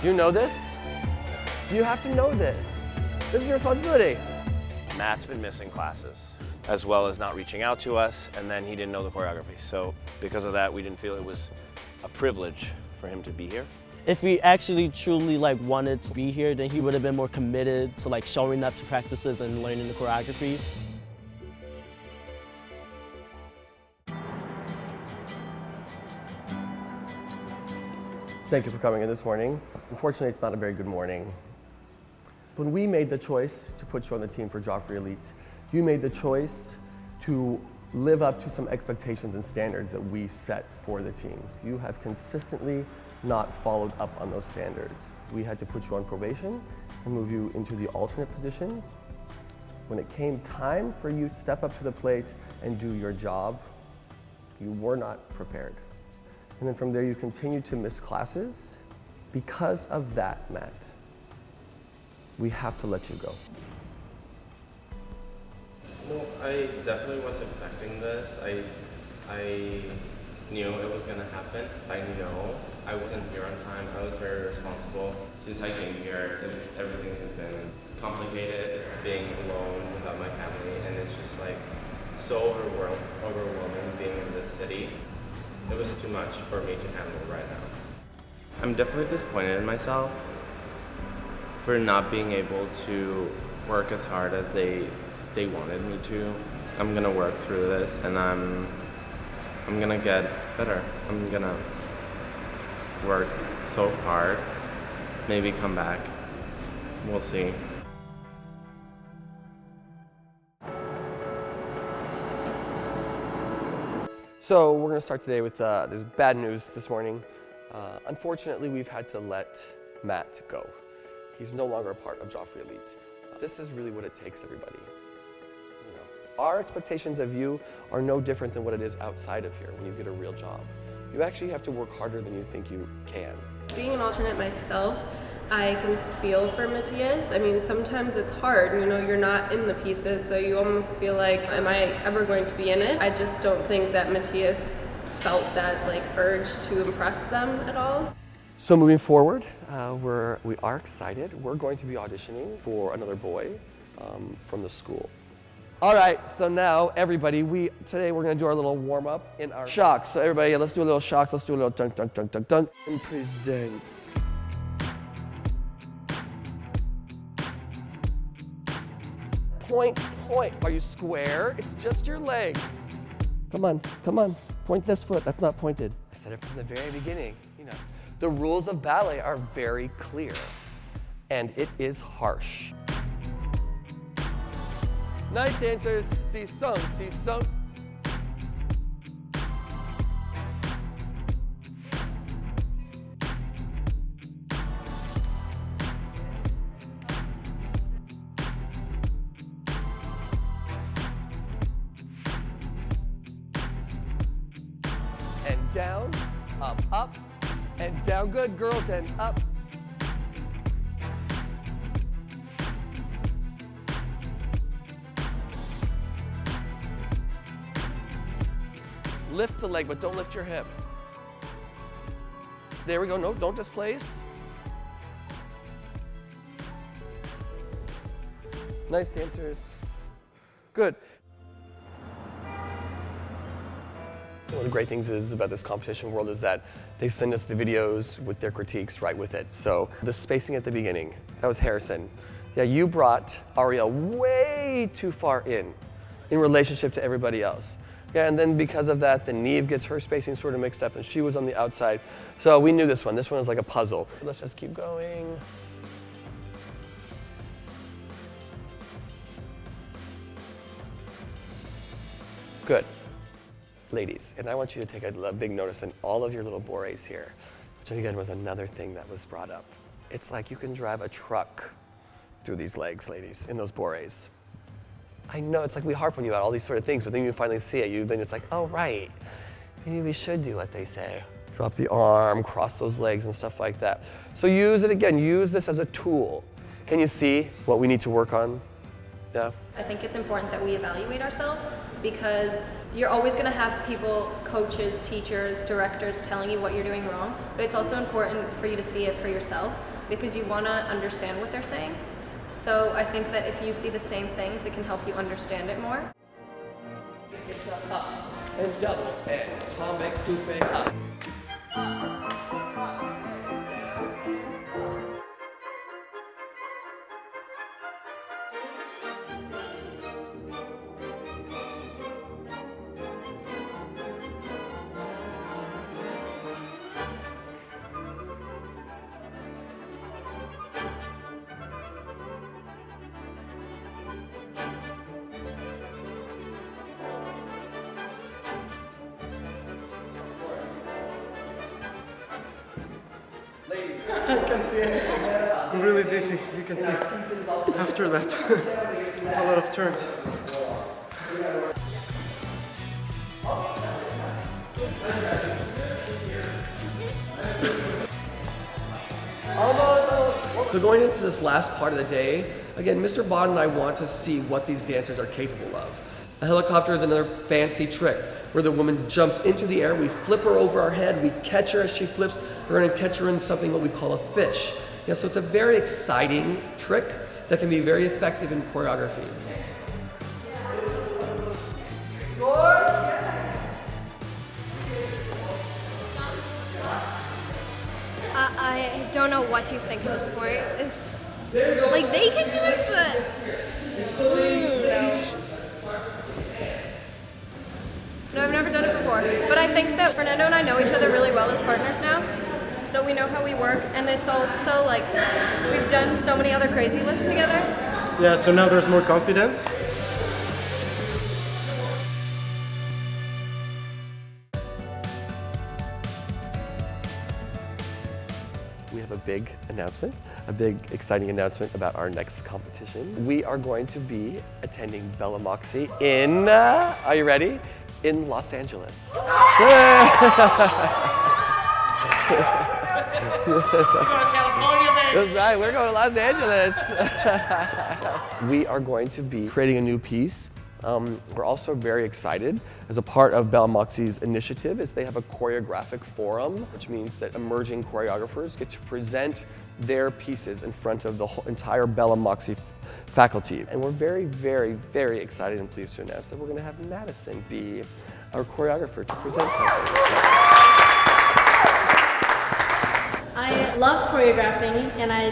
Do you know this? You have to know this. This is your responsibility. Matt's been missing classes, as well as not reaching out to us, and then he didn't know the choreography. So because of that, we didn't feel it was a privilege for him to be here. If he actually truly wanted to be here, then he would have been more committed to showing up to practices and learning the choreography. Thank you for coming in this morning. Unfortunately, it's not a very good morning. When we made the choice to put you on the team for Joffrey Elite, you made the choice to live up to some expectations and standards that we set for the team. You have consistently not followed up on those standards. We had to put you on probation and move you into the alternate position. When it came time for you to step up to the plate and do your job, you were not prepared. And then from there, you continued to miss classes. Because of that, Matt, we have to let you go. Well, I definitely was expecting this. I knew it was gonna happen. I know I wasn't here on time. I was very responsible. Since I came here, everything has been complicated, being alone without my family, and it's just so overwhelming being in this city. It was too much for me to handle right now. I'm definitely disappointed in myself for not being able to work as hard as they wanted me to. I'm gonna work through this, and I'm gonna get better. I'm gonna work so hard, maybe come back. We'll see. So we're gonna start today with there's bad news this morning. Unfortunately, we've had to let Matt go. He's no longer a part of Joffrey Elite. This is really what it takes, everybody. You know, our expectations of you are no different than what it is outside of here when you get a real job. You actually have to work harder than you think you can. Being an alternate myself, I can feel for Matthias. I mean, sometimes it's hard, you're not in the pieces, so you almost feel like, am I ever going to be in it? I just don't think that Matthias felt that urge to impress them at all. So moving forward, we are excited. We're going to be auditioning for another boy from the school. All right, so now everybody, today we're gonna do our little warm up in our shocks. So everybody, let's do a little shocks. Let's do a little dunk, dunk, dunk, dunk, dunk, and present. Point, point. Are you square? It's just your leg. Come on, come on. Point this foot. That's not pointed. I said it from the very beginning. The rules of ballet are very clear, and it is harsh. Nice dancers. See some, see some. And down, up, and down. Good, girls, and up. Lift the leg, but don't lift your hip. There we go. No, don't displace. Nice dancers. Good. One of the great things is about this competition world is that they send us the videos with their critiques right with it. So the spacing at the beginning, that was Harrison. Yeah, you brought Ariel way too far in relationship to everybody else. Yeah, and then because of that, then Neve gets her spacing sort of mixed up and she was on the outside. So we knew this one. This one is like a puzzle. Let's just keep going. Good. Ladies, and I want you to take a big notice in all of your little borees here, which again was another thing that was brought up. It's like you can drive a truck through these legs, ladies, in those borees. I know, it's like we harp on you about all these sort of things, but then you finally see it, then it's like, oh, right. Maybe we should do what they say. Drop the arm, cross those legs and stuff like that. So use it again, use this as a tool. Can you see what we need to work on? Yeah? I think it's important that we evaluate ourselves because you're always going to have people, coaches, teachers, directors telling you what you're doing wrong, but it's also important for you to see it for yourself. because you want to understand what they're saying. So I think that if you see the same things, it can help you understand it more. It's a up and double and atomic coupe up. I can see it. I'm really dizzy, you can see. After that, it's a lot of turns. So going into this last part of the day, again, Mr. Baud and I want to see what these dancers are capable of. A helicopter is another fancy trick where the woman jumps into the air, we flip her over our head, we catch her as she flips, we're gonna catch her in something what we call a fish. Yeah, so it's a very exciting trick that can be very effective in choreography. I don't know what to think of the sport. It's like they can do it, but no. No, I've never done it before. But I think that Fernando and I know each other really well as partners now. So we know how we work, and it's also like we've done so many other crazy lifts together. Yeah, so now there's more confidence. We have a big announcement, a big exciting announcement about our next competition. We are going to be attending Bella Moxie in, are you ready? In Los Angeles. That's right, we're going to Los Angeles. We are going to be creating a new piece. We're also very excited. As a part of Bella Moxie's initiative is they have a choreographic forum, which means that emerging choreographers get to present their pieces in front of the whole entire Bella Moxie faculty. And we're very, very, very excited and pleased to announce that we're going to have Madison be our choreographer to present something. I love choreographing, and I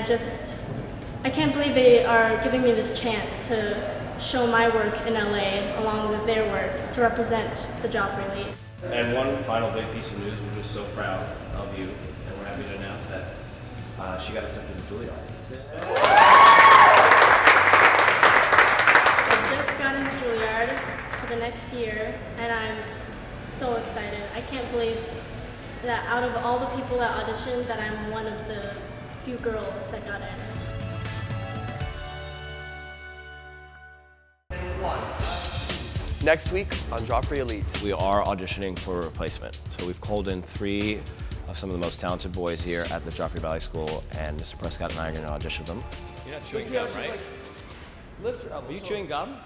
can't believe they are giving me this chance to show my work in LA along with their work to represent the Joffrey Elite. And one final big piece of news, we're just so proud of you, and we're happy to announce that she got accepted to Juilliard. I just got into Juilliard for the next year, and I'm so excited. I can't believe that out of all the people that auditioned, that I'm one of the few girls that got in. Next week on Joffrey Elite. We are auditioning for a replacement. So we've called in 3 of some of the most talented boys here at the Joffrey Ballet School, and Mr. Prescott and I are going to audition them. You're not chewing gum, right? Lift her up. Are you chewing gum?